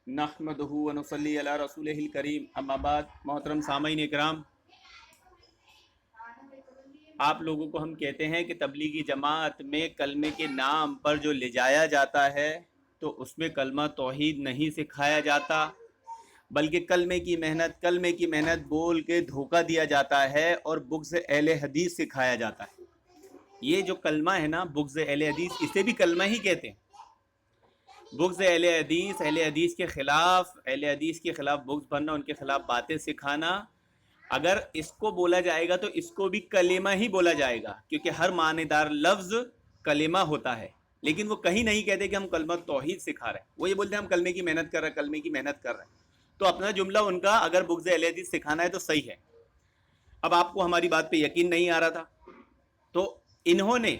नहमदुहु व नुसल्ली अला रसूलिहिल करीम, अम्मा बाद। मोहतरम सामईन इकराम, आप लोगों को हम कहते हैं कि तबलीगी जमात में कलमे के नाम पर जो ले जाया जाता है तो उसमें कलमा तौहीद नहीं सिखाया जाता, बल्कि कलमे की मेहनत बोल के धोखा दिया जाता है और बुग़्ज़ अहले हदीस सिखाया जाता है। ये जो कलमा है ना, बुग़्ज़ अहले हदीस, इसे भी कलमा ही कहते हैं। बुग़्ज़ अहले हदीस के ख़िलाफ़ बुग़्ज़ बनना, उनके ख़िलाफ़ बातें सिखाना, अगर इसको बोला जाएगा तो इसको भी कलेमा ही बोला जाएगा, क्योंकि हर मानेदार लफ्ज़ कलेमा होता है। लेकिन वो कहीं नहीं कहते कि हम कलमा तौहीद सिखा रहे हैं, वो ये बोलते हैं हम कलमे की मेहनत कर रहे हैं। तो अपना जुमला उनका अगर बुग़्ज़ अहले हदीस सिखाना है तो सही है। अब आपको हमारी बात पे यकीन नहीं आ रहा था, तो इन्होंने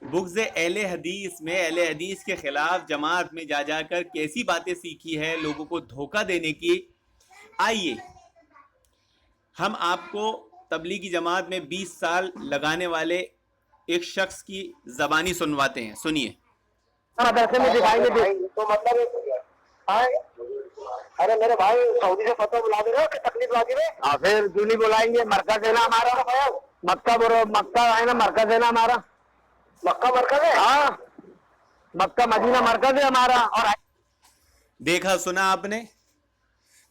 बुग़्ज़ अहले हदीस के ख़िलाफ़ जमात में जा जाकर कैसी बातें सीखी है लोगों को धोखा देने की। आइए हम आपको तबलीगी जमात में 20 साल लगाने वाले एक शख्स की ज़बानी सुनवाते हैं, सुनिए। मदरसे में दिखाई नहीं दी तो मतलब अरे मेरे भाई सऊदी से फतवा बुला देगा कि तकलीफ वाजिब है। फिर क्यों नहीं बुलाएंगे? मरकज है ना हमारा, मक्का है ना, मरकज है ना हमारा। मक्का मरकज है, हाँ, मक्का मदीना मरकज है हमारा। और देखा, सुना आपने,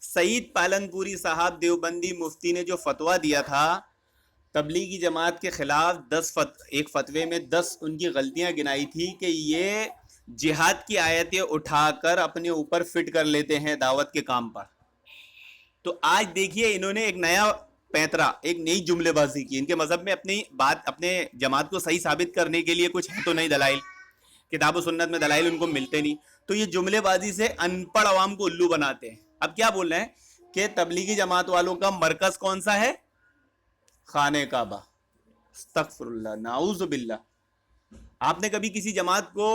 सईद पालनपुरी साहब देवबंदी मुफ्ती ने जो फतवा दिया था तबलीगी जमात के ख़िलाफ़, एक फतवे में 10 उनकी गलतियां गिनाई थी कि ये जिहाद की आयतें उठाकर अपने ऊपर फिट कर लेते हैं दावत के काम पर। तो आज देखिए इन्होंने एक नया पैंतरा, एक नई जुमलेबाजी की। इनके मज़हब में अपनी बात, अपने जमात को सही साबित करने के लिए कुछ है तो नहीं दलाइल, किताब व सुन्नत में दलाइल उनको मिलते नहीं, तो ये जुमलेबाजी से अनपढ़ अवाम को उल्लू बनाते हैं। अब क्या बोल रहे हैं कि तबलीगी जमात वालों का मरकज कौन सा है? खाने काबा। अस्तगफिरुल्लाह, नाऊज़ु बिल्लाह। आपने कभी किसी जमात को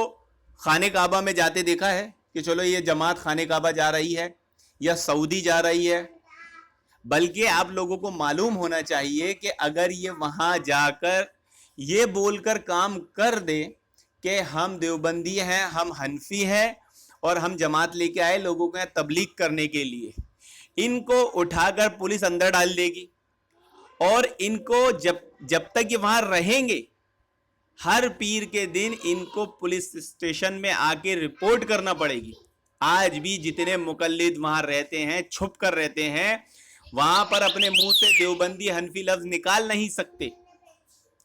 खाने काबा में जाते देखा है कि चलो ये जमात खाने काबा जा रही है या सऊदी जा रही है? बल्कि आप लोगों को मालूम होना चाहिए कि अगर ये वहाँ जाकर ये बोलकर काम कर दे कि हम देवबंदी हैं, हम हनफी हैं और हम जमात लेके आए लोगों को तबलीग करने के लिए, इनको उठाकर पुलिस अंदर डाल देगी और इनको जब तक ये वहाँ रहेंगे हर पीर के दिन इनको पुलिस स्टेशन में आके रिपोर्ट करना पड़ेगी। आज भी जितने मुकल्लिद वहाँ रहते हैं, छुप कर रहते हैं, वहाँ पर अपने मुंह से देवबंदी हनफी लफ्ज़ निकाल नहीं सकते।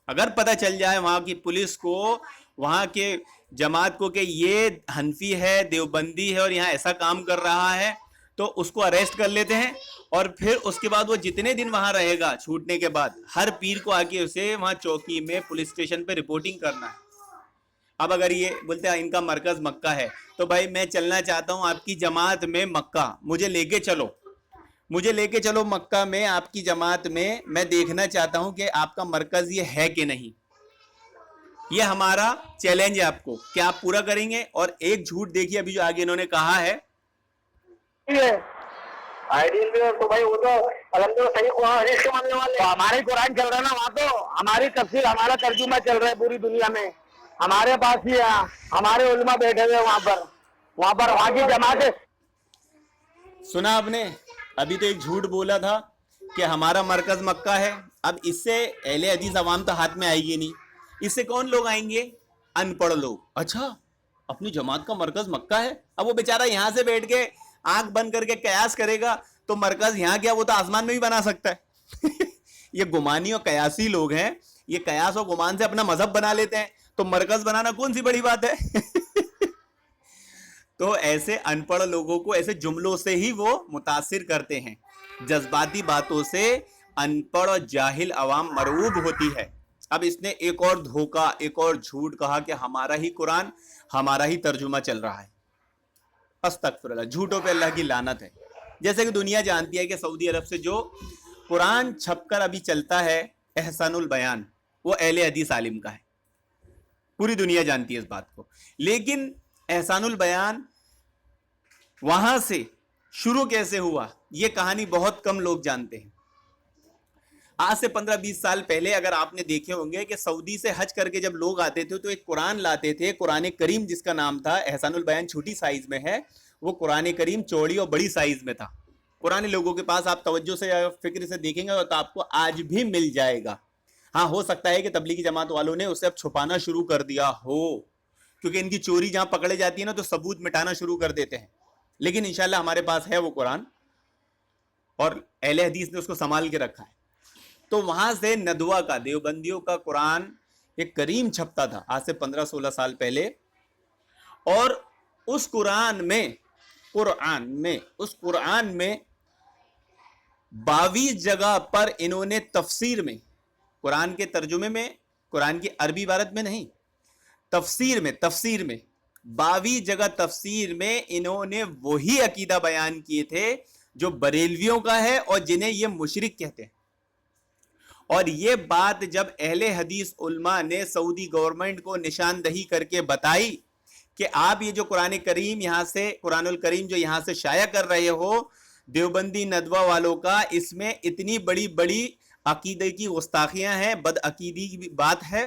अगर पता चल जाए वहाँ की पुलिस को, वहाँ के जमात को कि ये हनफी है, देवबंदी है और यहाँ ऐसा काम कर रहा है, तो उसको अरेस्ट कर लेते हैं और फिर उसके बाद वो जितने दिन वहाँ रहेगा छूटने के बाद, हर पीर को आके उसे वहाँ चौकी में, पुलिस स्टेशन पे रिपोर्टिंग करना है। अब अगर ये बोलते हैं इनका मरकज़ मक्का है, तो भाई मैं चलना चाहता हूँ आपकी जमात में मक्का, मुझे लेके चलो मक्का में, आपकी जमात में, मैं देखना चाहता हूँ कि आपका मरकज़ ये है कि नहीं। ये हमारा चैलेंज है आपको, क्या आप पूरा करेंगे? और एक झूठ देखिए अभी जो आगे इन्होंने कहा है, आइडियल भी है तो भाई वो तो अल्हम्दुलिल्लाह सही कुरान हदीस के मानने वाले। तो हमारे कुरान चल रहा है ना वहाँ, तो हमारी तफसीर, हमारा तर्जुमा चल रहा है पूरी दुनिया में, हमारे पास ही है, हमारे उलमा बैठे हुए वहाँ पर वहाँ की जमात। सुना आपने, अभी तो एक झूठ बोला था कि हमारा मरकज मक्का है। अब इससे अहले हदीस अवाम तो हाथ में आएगी नहीं, इससे कौन लोग आएंगे? अनपढ़ लोग। अच्छा, अपनी जमात का मरकज मक्का है। अब वो बेचारा यहाँ से बैठ के आंख बंद करके कयास करेगा तो मरकज यहाँ क्या, वो तो आसमान में भी बना सकता है। ये गुमानी और कयासी लोग हैं, ये कयास और गुमान से अपना मजहब बना लेते हैं, तो मरकज बनाना कौन सी बड़ी बात है? तो ऐसे अनपढ़ लोगों को ऐसे जुमलों से ही वो मुतासिर करते हैं, जज्बाती बातों से अनपढ़ और जाहिल अवाम मरऊब होती है। अब इसने एक और धोखा, एक और झूठ कहा कि हमारा ही कुरान, हमारा ही तर्जुमा चल रहा है। अस्तगफिरुल्लाह, झूठों पे अल्लाह की लानत है। जैसे कि दुनिया जानती है कि सऊदी अरब से जो कुरान छपकर अभी चलता है एहसानुल बयान, वो अहले हदीस आलिम का है, पूरी दुनिया जानती है इस बात को। लेकिन एहसानुल बयान वहां से शुरू कैसे हुआ, ये कहानी बहुत कम लोग जानते हैं। आज से 15-20 साल पहले अगर आपने देखे होंगे कि सऊदी से हज करके जब लोग आते थे तो एक कुरान लाते थे, कुरान करीम जिसका नाम था एहसानुल बयान, छोटी साइज में है, وہ قرآن کریم چوڑی اور بڑی سائز میں تھا. پرانے لوگوں کے پاس آپ توجہ سے یا فکر سے دیکھیں گے تو آپ کو آج بھی مل جائے گا. ہاں ہو سکتا ہے کہ تبلیغی جماعت والوں نے اسے اب چھپانا شروع کر دیا ہو, کیونکہ ان کی چوری جہاں پکڑے جاتی ہے نا تو ثبوت مٹانا شروع کر دیتے ہیں. لیکن انشاءاللہ ہمارے پاس ہے وہ قرآن, اور اہل حدیث نے اس کو سنبھال کے رکھا ہے. تو وہاں سے ندوہ کا, دیوبندیوں کا قرآن ایک کریم چھپتا تھا آج سے 15-16 سال پہلے, اور اس قرآن میں 22 جگہ پر انہوں نے تفسیر میں, قرآن کے ترجمے میں, قرآن کی عربی عبارت میں نہیں, تفسیر میں 22 جگہ تفسیر میں انہوں نے وہی عقیدہ بیان کیے تھے جو بریلویوں کا ہے اور جنہیں یہ مشرک کہتے ہیں. اور یہ بات جب اہل حدیث علماء نے سعودی گورنمنٹ کو نشاندہی کر کے بتائی کہ آپ یہ جو قرآن کریم یہاں سے, قرآن الکریم جو یہاں سے شائع کر رہے ہو دیوبندی ندوہ والوں کا, اس میں اتنی بڑی بڑی عقیدے کی گستاخیاں ہیں, بد عقیدی کی بات ہے.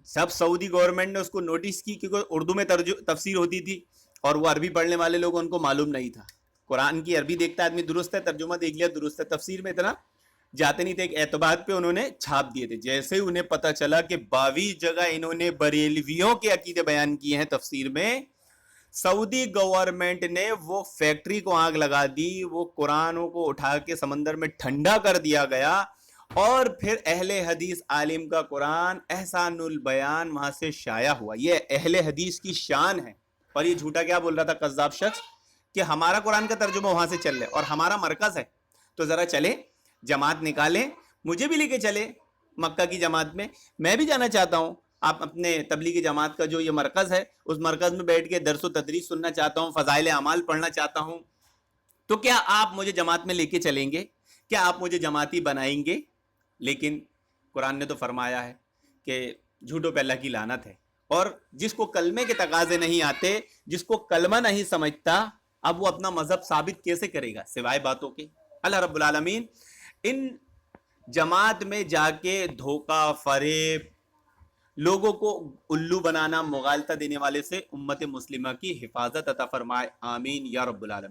سب سعودی گورنمنٹ نے اس کو نوٹس کی, کیونکہ اردو میں تفسیر ہوتی تھی اور وہ عربی پڑھنے والے لوگ ان کو معلوم نہیں تھا. قرآن کی عربی دیکھتا آدمی درست ہے, ترجمہ دیکھ لیا درست ہے, تفسیر میں اتنا جاتے نہیں تھے. ایک اعتبار پہ انہوں نے چھاپ دیے تھے. جیسے ہی انہیں پتا چلا کہ 22 جگہ انہوں نے بریلویوں کے عقیدے بیان کیے ہیں تفسیر میں, سعودی گورنمنٹ نے وہ فیکٹری کو آگ لگا دی, وہ قرآنوں کو اٹھا کے سمندر میں ٹھنڈا کر دیا گیا, اور پھر اہل حدیث عالم کا قرآن احسان البیان وہاں سے شائع ہوا. یہ اہل حدیث کی شان ہے. اور یہ جھوٹا کیا بول رہا تھا قذاب شخص کہ ہمارا قرآن کا ترجمہ وہاں سے چل رہا ہے اور ہمارا مرکز ہے, تو ذرا چلے جماعت نکالیں, مجھے بھی لے کے چلے مکہ کی جماعت میں, میں بھی جانا چاہتا ہوں. آپ اپنے تبلیغی جماعت کا جو یہ مرکز ہے اس مرکز میں بیٹھ کے درس و تدریس سننا چاہتا ہوں, فضائل اعمال پڑھنا چاہتا ہوں, تو کیا آپ مجھے جماعت میں لے کے چلیں گے؟ کیا آپ مجھے جماعتی بنائیں گے؟ لیکن قرآن نے تو فرمایا ہے کہ جھوٹوں پہ اللہ کی لعنت ہے. اور جس کو کلمے کے تقاضے نہیں آتے, جس کو کلمہ نہیں سمجھتا, اب وہ اپنا مذہب ثابت کیسے کرے گا سوائے باتوں کے؟ اللہ رب العالمین ان جماعت میں جا کے دھوکہ فریب, لوگوں کو الو بنانا, مغالطہ دینے والے سے امت مسلمہ کی حفاظت عطا فرمائے. آمین یا رب العالمین.